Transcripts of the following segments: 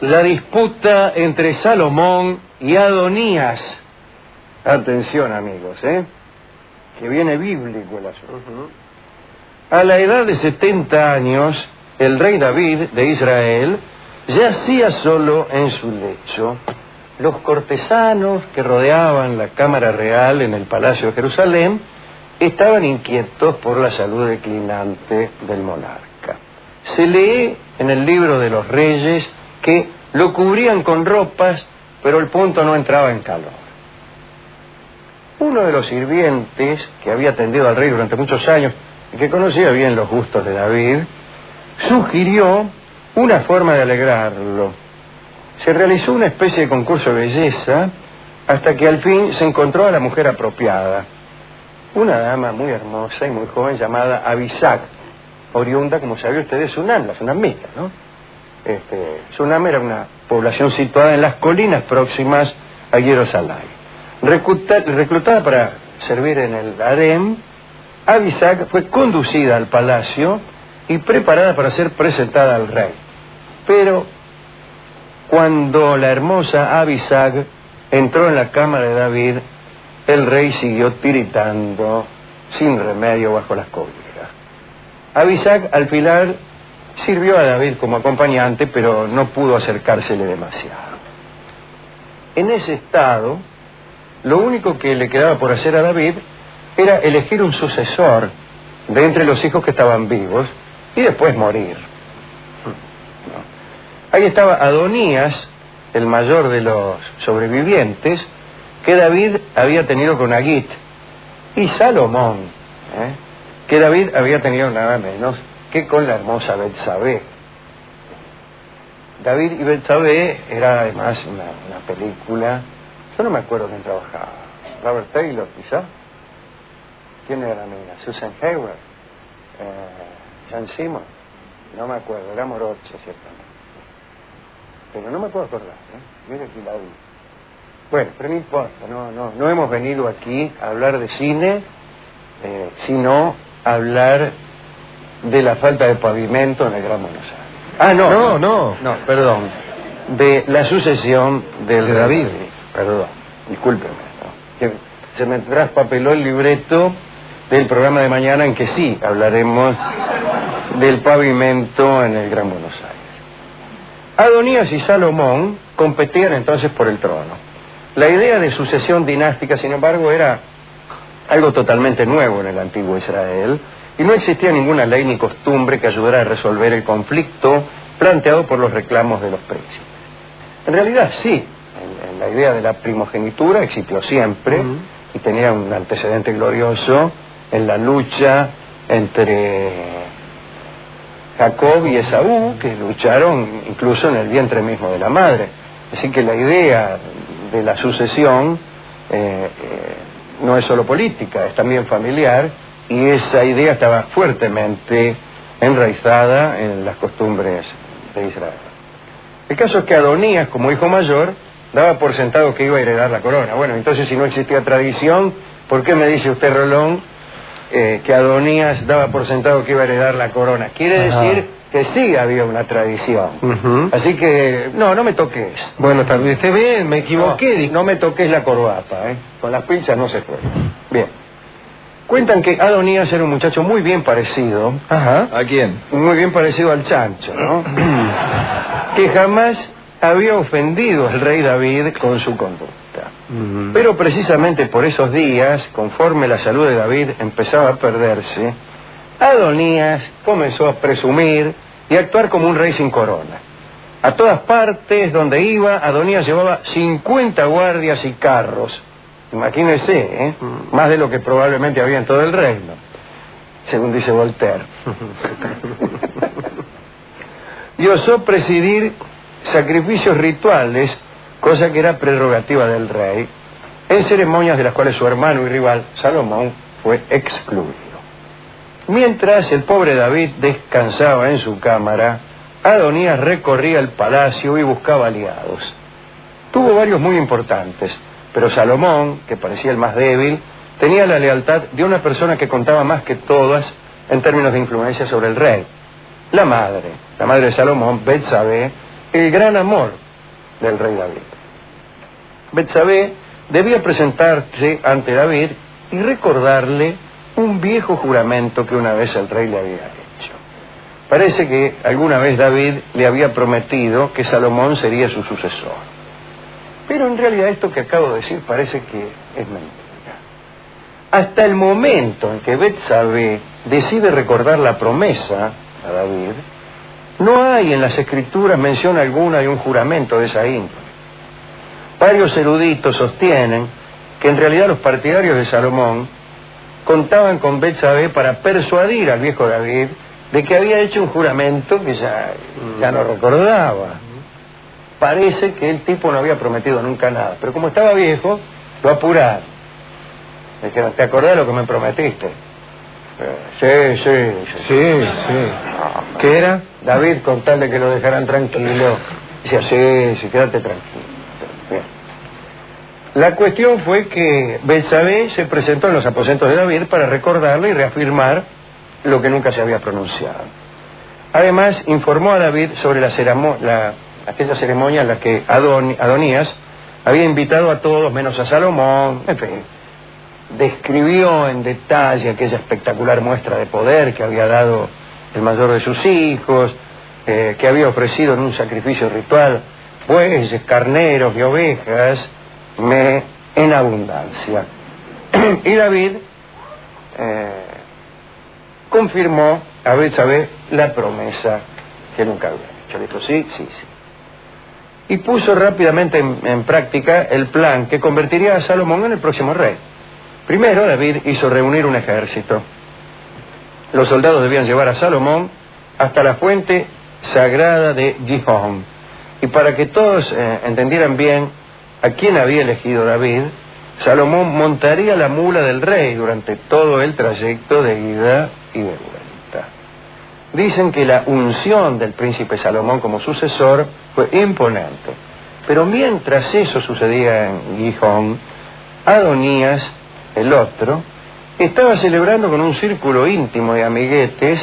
La disputa entre Salomón y Adonías. Atención, amigos, que viene bíblico el asunto. A la edad de 70 años, el rey David de Israel yacía solo en su lecho. Los cortesanos que rodeaban la cámara real en el Palacio de Jerusalén estaban inquietos por la salud declinante del monarca. Se lee en el libro de los Reyes que lo cubrían con ropas, pero el punto no entraba en calor. Uno de los sirvientes que había atendido al rey durante muchos años y que conocía bien los gustos de David, sugirió una forma de alegrarlo. Se realizó una especie de concurso de belleza hasta que al fin se encontró a la mujer apropiada. Una dama muy hermosa y muy joven llamada Abisag, oriunda, como sabe usted, de Sunam, la sunamita, ¿no? Sunam era una población situada en las colinas próximas a Jerusalén. Reclutada para servir en el harem, Abisag fue conducida al palacio y preparada para ser presentada al rey. Pero cuando la hermosa Abisag entró en la cámara de David, el rey siguió tiritando sin remedio bajo las cobijas. Abisag al final sirvió a David como acompañante, pero no pudo acercársele demasiado. En ese estado, lo único que le quedaba por hacer a David era elegir un sucesor de entre los hijos que estaban vivos y después morir. Ahí estaba Adonías, el mayor de los sobrevivientes, que David había tenido con Agit, y Salomón, que David había tenido nada menos que con la hermosa Betsabé. David y Betsabé era además una película. Yo no me acuerdo quién trabajaba. Robert Taylor, quizá. ¿Quién era la mina? Susan Hayward, Jan Simon. No me acuerdo, era Morocho, ciertamente. Pero no me puedo acordar, Mira aquí la vi. Bueno, pero no importa, no hemos venido aquí a hablar de cine, sino a hablar de la falta de pavimento en el Gran Buenos Aires. Ah, no, perdón. De la sucesión de David. Perdón, discúlpeme. Que se me traspapeló el libreto del programa de mañana en que sí hablaremos del pavimento en el Gran Buenos Aires. Adonías y Salomón competían entonces por el trono. La idea de sucesión dinástica, sin embargo, era algo totalmente nuevo en el antiguo Israel, y no existía ninguna ley ni costumbre que ayudara a resolver el conflicto planteado por los reclamos de los príncipes. En realidad sí, la idea de la primogenitura existió siempre y tenía un antecedente glorioso en la lucha entre Jacob y Esaú, que lucharon incluso en el vientre mismo de la madre. Así que la idea de la sucesión no es solo política, es también familiar, y esa idea estaba fuertemente enraizada en las costumbres de Israel. El caso es que Adonías, como hijo mayor, daba por sentado que iba a heredar la corona. Bueno, entonces si no existía tradición, ¿por qué me dice usted, Rolón, que Adonías daba por sentado que iba a heredar la corona? Quiere decir que sí había una tradición. Así que, no me toques. Bueno, también esté bien, me equivoqué. No me toques la corbata, Con las pinzas no se puede. Bien. Cuentan que Adonías era un muchacho muy bien parecido. ¿A quién? Muy bien parecido al chancho, ¿no? Que jamás había ofendido al rey David con su conducta. Pero precisamente por esos días, conforme la salud de David empezaba a perderse, Adonías comenzó a presumir y a actuar como un rey sin corona. A todas partes donde iba, Adonías llevaba 50 guardias y carros. Imagínense, más de lo que probablemente había en todo el reino, según dice Voltaire. Y osó presidir sacrificios rituales, cosa que era prerrogativa del rey, en ceremonias de las cuales su hermano y rival, Salomón, fue excluido. Mientras el pobre David descansaba en su cámara, Adonías recorría el palacio y buscaba aliados. Tuvo varios muy importantes, pero Salomón, que parecía el más débil, tenía la lealtad de una persona que contaba más que todas en términos de influencia sobre el rey. La madre de Salomón, Betsabé, el gran amor del rey David. Betsabé debía presentarse ante David y recordarle un viejo juramento que una vez el rey le había hecho. Parece que alguna vez David le había prometido que Salomón sería su sucesor. Pero en realidad esto que acabo de decir parece que es mentira. Hasta el momento en que Betsabé decide recordar la promesa a David, no hay en las escrituras mención alguna de un juramento de esa índole. Varios eruditos sostienen que en realidad los partidarios de Salomón contaban con Betsabé para persuadir al viejo David de que había hecho un juramento que ya no recordaba. Parece que el tipo no había prometido nunca nada, pero como estaba viejo, lo apuraron. Le dijeron, ¿te acordás lo que me prometiste? Sí. ¿Qué era? David, con tal de que lo dejaran tranquilo, decía, sí, quédate tranquilo. Bien. La cuestión fue que Betsabé se presentó en los aposentos de David para recordarle y reafirmar lo que nunca se había pronunciado. Además, informó a David sobre aquella ceremonia en la que Adonías había invitado a todos menos a Salomón, en fin. Describió en detalle aquella espectacular muestra de poder que había dado el mayor de sus hijos, que había ofrecido en un sacrificio ritual bueyes, carneros y ovejas en abundancia. Y David confirmó a Betsabé la promesa que nunca había hecho. Le dijo, sí. Y puso rápidamente en práctica el plan que convertiría a Salomón en el próximo rey. Primero, David hizo reunir un ejército. Los soldados debían llevar a Salomón hasta la fuente sagrada de Gihón. Y para que todos entendieran bien a quién había elegido David, Salomón montaría la mula del rey durante todo el trayecto de ida y de vuelta. Dicen que la unción del príncipe Salomón como sucesor fue imponente. Pero mientras eso sucedía en Gihón, Adonías, el otro, estaba celebrando con un círculo íntimo de amiguetes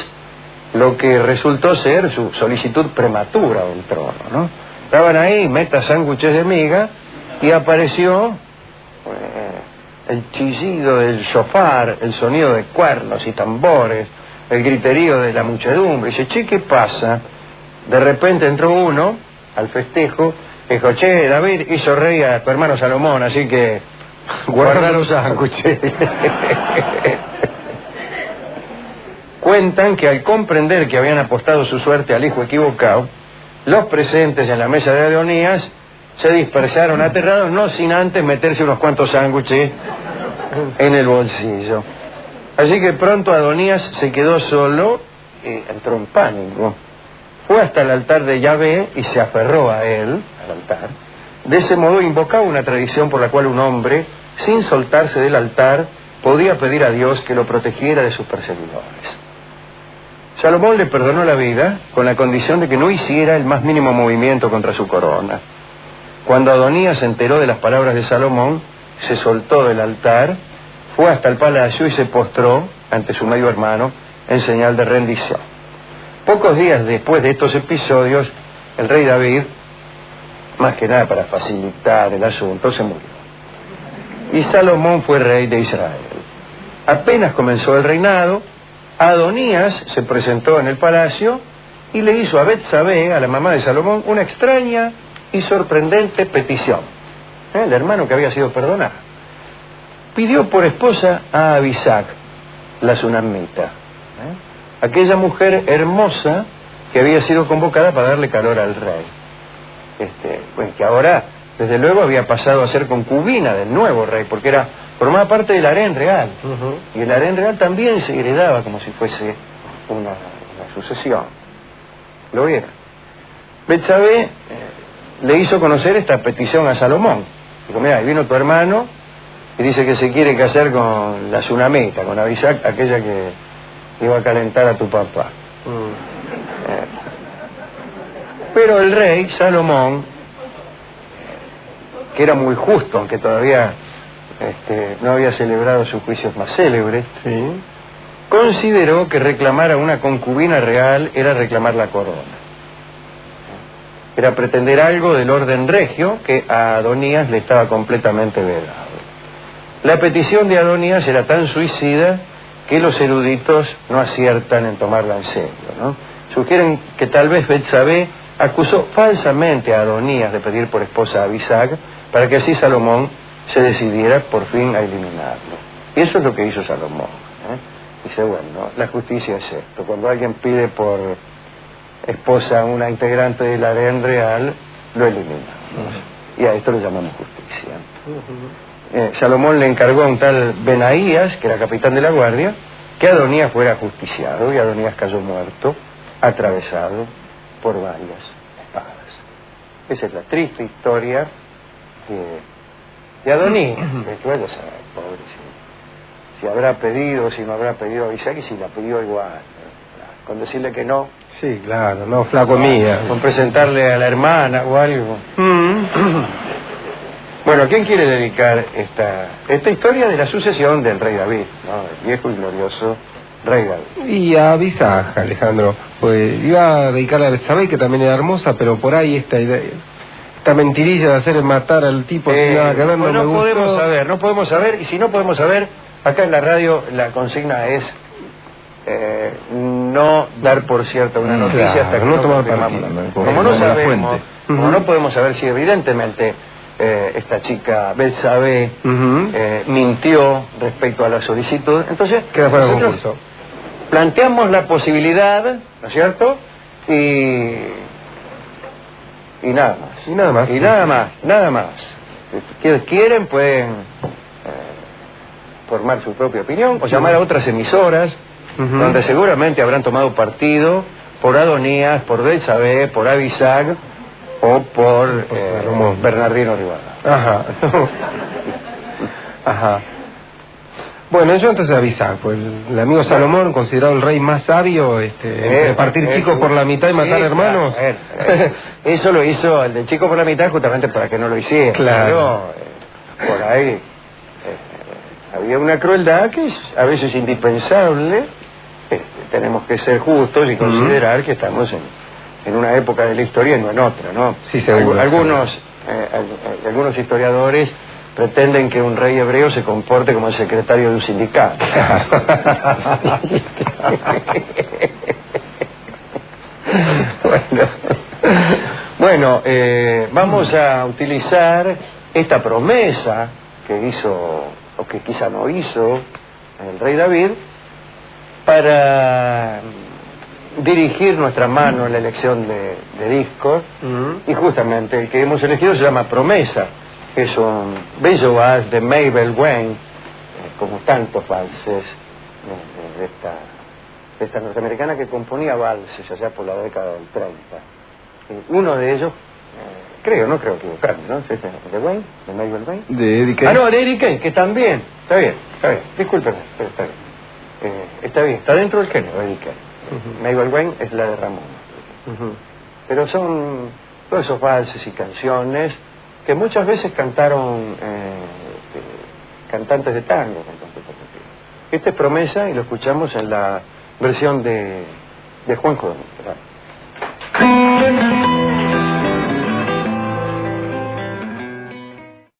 lo que resultó ser su solicitud prematura del trono, ¿no? Estaban ahí, meta sándwiches de miga, y apareció el chillido del shofar, el sonido de cuernos y tambores, el griterío de la muchedumbre. Y dice, che, ¿qué pasa? De repente entró uno al festejo, dijo, che, David hizo rey a tu hermano Salomón, así que guarda los sándwiches. Cuentan que al comprender que habían apostado su suerte al hijo equivocado, los presentes en la mesa de Adonías se dispersaron aterrados, no sin antes meterse unos cuantos sándwiches en el bolsillo. Así que pronto Adonías se quedó solo y entró en pánico. Fue hasta el altar de Yahvé y se aferró a él, al altar. De ese modo invocaba una tradición por la cual un hombre, sin soltarse del altar, podía pedir a Dios que lo protegiera de sus perseguidores. Salomón le perdonó la vida con la condición de que no hiciera el más mínimo movimiento contra su corona. Cuando Adonías se enteró de las palabras de Salomón, se soltó del altar, fue hasta el palacio y se postró ante su medio hermano en señal de rendición. Pocos días después de estos episodios, el rey David, más que nada para facilitar el asunto, se murió. Y Salomón fue rey de Israel. Apenas comenzó el reinado, Adonías se presentó en el palacio y le hizo a Betsabé, a la mamá de Salomón, una extraña y sorprendente petición. El hermano que había sido perdonado. Pidió por esposa a Abisag, la sunamita, aquella mujer hermosa que había sido convocada para darle calor al rey. Pues que ahora, desde luego, había pasado a ser concubina del nuevo rey, porque formaba parte del harén real. Y el harén real también se heredaba como si fuese una sucesión. Lo era. Betsabé le hizo conocer esta petición a Salomón. Dijo, mira, ahí vino tu hermano y dice que se quiere casar con la sunamita, con Abisag, aquella que iba a calentar a tu papá. Pero el rey, Salomón, que era muy justo, aunque todavía no había celebrado sus juicios más célebres, consideró que reclamar a una concubina real era reclamar la corona. era pretender algo del orden regio que a Adonías le estaba completamente vedado. La petición de Adonías era tan suicida que los eruditos no aciertan en tomarla en serio, ¿no? Sugieren que tal vez Betsabé acusó falsamente a Adonías de pedir por esposa a Abisag para que así Salomón se decidiera por fin a eliminarlo. Y eso es lo que hizo Salomón, ¿eh? Dice, bueno, la justicia es esto: cuando alguien pide por esposa a una integrante del harén real, lo eliminamos. Y a esto lo llamamos justicia. Salomón le encargó a un tal Benaías, que era capitán de la guardia, que Adonías fuera ajusticiado, y Adonías cayó muerto, atravesado por varias espadas. Esa es la triste historia de Adonías. Que vaya a saber, pobre, si habrá pedido, si no habrá pedido a Abisag, y si la pidió igual. Con decirle que no. Sí, claro, no, flaco mía. Con presentarle a la hermana o algo. Bueno, ¿a quién quiere dedicar esta historia de la sucesión del rey David, ¿no? El viejo y glorioso rey David? Y a Abisag, Alejandro, pues iba a dedicarle a Betsabé, que también era hermosa, pero por ahí esta mentirilla de hacer matar al tipo sin nada que ver, no podemos saber, y si no podemos saber, acá en la radio la consigna es no dar por cierta una noticia, claro, hasta que no tomar confirmamos. partido, Como no sabemos, como no podemos saber si evidentemente esta chica Betsabé mintió respecto a la solicitud, entonces queda fuera del nosotros concurso. planteamos la posibilidad, ¿no es cierto? Y nada más. Y nada más. Y nada más. Si quieren pueden formar su propia opinión o llamar a otras emisoras donde seguramente habrán tomado partido por Adonías, por Betsabé, por Abisag o por Bernardino Rivadavia. Ajá. Bueno, yo entonces Abisag, pues el amigo Salomón, considerado el rey más sabio, de partir chicos por la mitad y matar hermanos. Eso lo hizo el de chico por la mitad justamente para que no lo hiciera. Claro. Pero, por ahí había una crueldad que es a veces indispensable. Tenemos que ser justos y considerar que estamos en una época de la historia y no en otra, ¿no? Sí, seguro. Algunos historiadores pretenden que un rey hebreo se comporte como el secretario de un sindicato. Bueno, vamos a utilizar esta promesa que hizo, o que quizá no hizo, el rey David, para dirigir nuestra mano en la elección de discos. Y justamente el que hemos elegido se llama Promesa, que es un bello vals de Mabel Wayne, como tantos valses de esta norteamericana que componía valses allá por la década del 30. Uno de ellos, no creo equivocarme, ¿no? ¿Es de Wayne? ¿De Mabel Wayne? De Eddie Kane. Ah, no, de Eddie Kane, que también. Está bien. Discúlpeme, pero está bien. Está bien, está dentro del género, Eddie Kane. Mabel Wayne es la de Ramón. Pero son todos esos valses y canciones que muchas veces cantaron cantantes de tango. Esta es Promesa y lo escuchamos en la versión de Juanjo Domínguez.